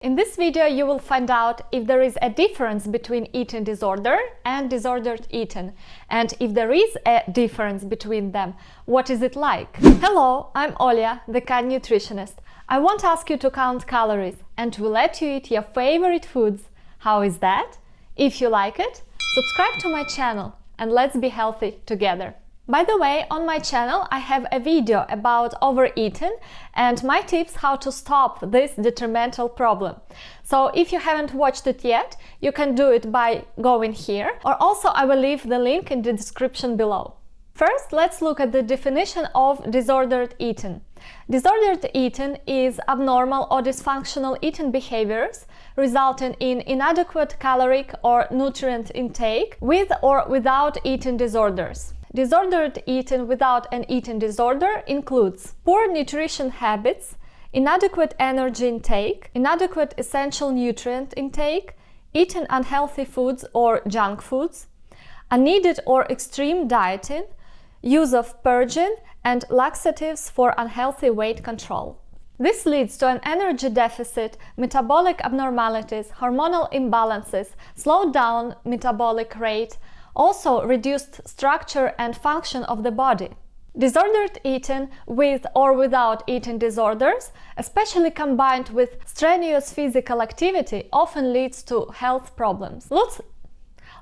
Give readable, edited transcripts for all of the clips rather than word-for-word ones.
In this video, you will find out if there is a difference between eating disorder and disordered eating, and if there is a difference between them, what is it like? Hello, I'm Olya, the kind nutritionist. I won't ask you to count calories and will let you eat your favorite foods. How is that? If you like it, subscribe to my channel and let's be healthy together. By the way, on my channel I have a video about overeating and my tips how to stop this detrimental problem. So if you haven't watched it yet, you can do it by going here, or also I will leave the link in the description below. First, let's look at the definition of disordered eating. Disordered eating is abnormal or dysfunctional eating behaviors resulting in inadequate caloric or nutrient intake with or without eating disorders. Disordered eating without an eating disorder includes poor nutrition habits, inadequate energy intake, inadequate essential nutrient intake, eating unhealthy foods or junk foods, unneeded or extreme dieting, use of purging and laxatives for unhealthy weight control. This leads to an energy deficit, metabolic abnormalities, hormonal imbalances, slowed down metabolic rate, also reduced structure and function of the body. Disordered eating with or without eating disorders, especially combined with strenuous physical activity, often leads to health problems.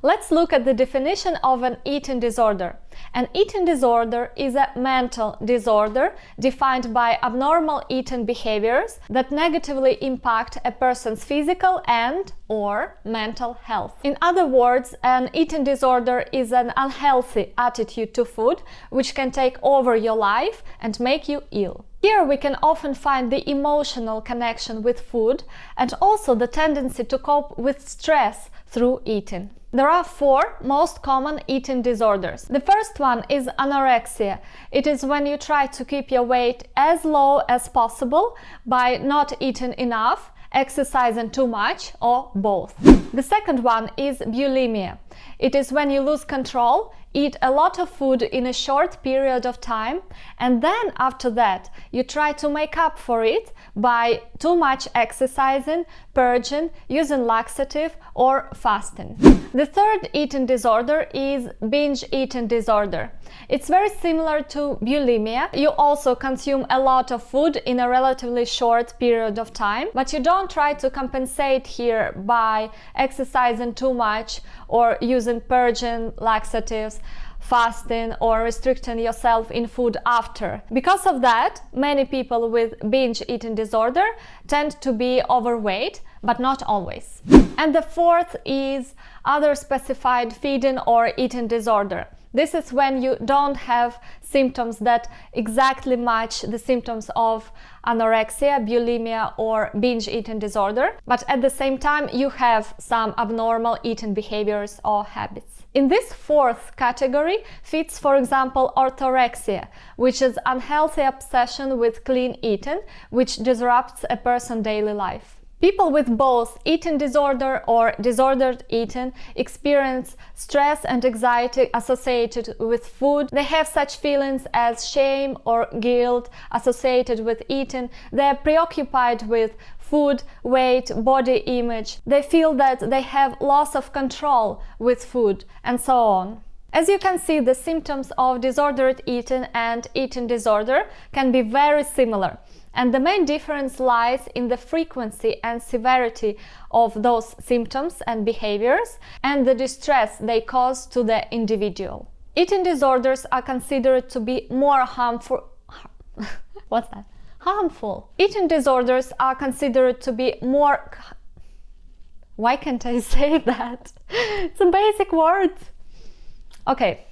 Let's look at the definition of an eating disorder. An eating disorder is a mental disorder defined by abnormal eating behaviors that negatively impact a person's physical and/or mental health. In other words, an eating disorder is an unhealthy attitude to food which can take over your life and make you ill. Here we can often find the emotional connection with food and also the tendency to cope with stress through eating. There are four most common eating disorders. The first one is anorexia. It is when you try to keep your weight as low as possible by not eating enough, exercising too much, or both. The second one is bulimia. It is when you lose control, eat a lot of food in a short period of time, and then after that you try to make up for it by too much exercising, purging, using laxative, or fasting. The third eating disorder is binge eating disorder. It's very similar to bulimia. You also consume a lot of food in a relatively short period of time, but you don't try to compensate here by exercising too much or using purging, laxatives, fasting, or restricting yourself in food after. Because of that, many people with binge eating disorder tend to be overweight, but not always. And the fourth is other specified feeding or eating disorder. This is when you don't have symptoms that exactly match the symptoms of anorexia, bulimia, or binge eating disorder, but at the same time you have some abnormal eating behaviors or habits. In this fourth category fits, for example, orthorexia, which is unhealthy obsession with clean eating, which disrupts a person's daily life. People with both eating disorder or disordered eating experience stress and anxiety associated with food. They have such feelings as shame or guilt associated with eating. They are preoccupied with food, weight, body image. They feel that they have loss of control with food, and so on. As you can see, the symptoms of disordered eating and eating disorder can be very similar. And the main difference lies in the frequency and severity of those symptoms and behaviors and the distress they cause to the individual. Eating disorders are considered to be more harmful. What's that? Harmful. Eating disorders are considered to be more. Why can't I say that? It's a basic word. Okay,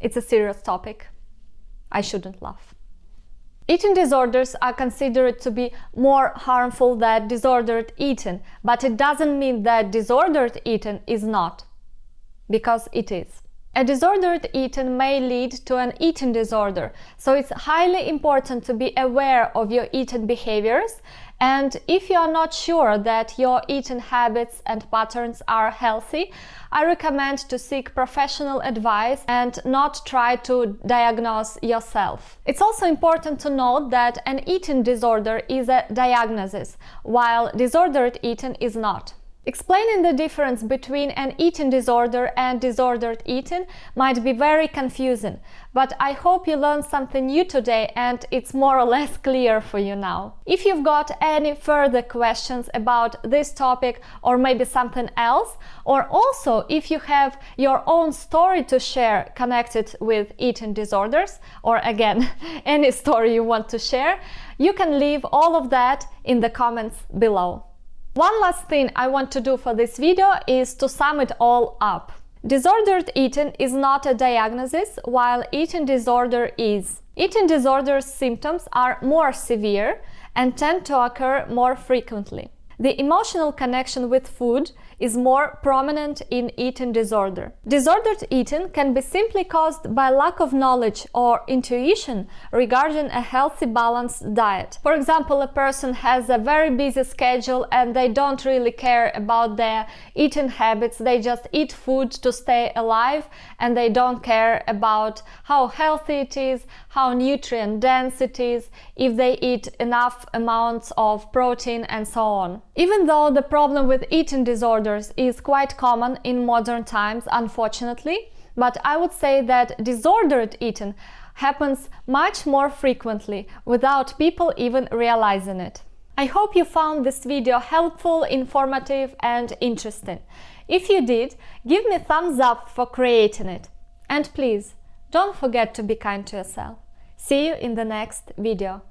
it's a serious topic. I shouldn't laugh. Eating disorders are considered to be more harmful than disordered eating, but it doesn't mean that disordered eating is not, because it is. A disordered eating may lead to an eating disorder, so it's highly important to be aware of your eating behaviors And if you are not sure that your eating habits and patterns are healthy, I recommend to seek professional advice and not try to diagnose yourself. It's also important to note that an eating disorder is a diagnosis, while disordered eating is not. Explaining the difference between an eating disorder and disordered eating might be very confusing, but I hope you learned something new today and it's more or less clear for you now. If you've got any further questions about this topic or maybe something else, or also if you have your own story to share connected with eating disorders, or again, any story you want to share, you can leave all of that in the comments below. One last thing I want to do for this video is to sum it all up. Disordered eating is not a diagnosis, while eating disorder is. Eating disorder's symptoms are more severe and tend to occur more frequently. The emotional connection with food is more prominent in eating disorder. Disordered eating can be simply caused by lack of knowledge or intuition regarding a healthy, balanced diet. For example, a person has a very busy schedule and they don't really care about their eating habits. They just eat food to stay alive and they don't care about how healthy it is, how nutrient dense it is, if they eat enough amounts of protein and so on. Even though the problem with eating disorders is quite common in modern times, unfortunately, but I would say that disordered eating happens much more frequently without people even realizing it. I hope you found this video helpful, informative and interesting. If you did, give me a thumbs up for creating it. And please, don't forget to be kind to yourself. See you in the next video.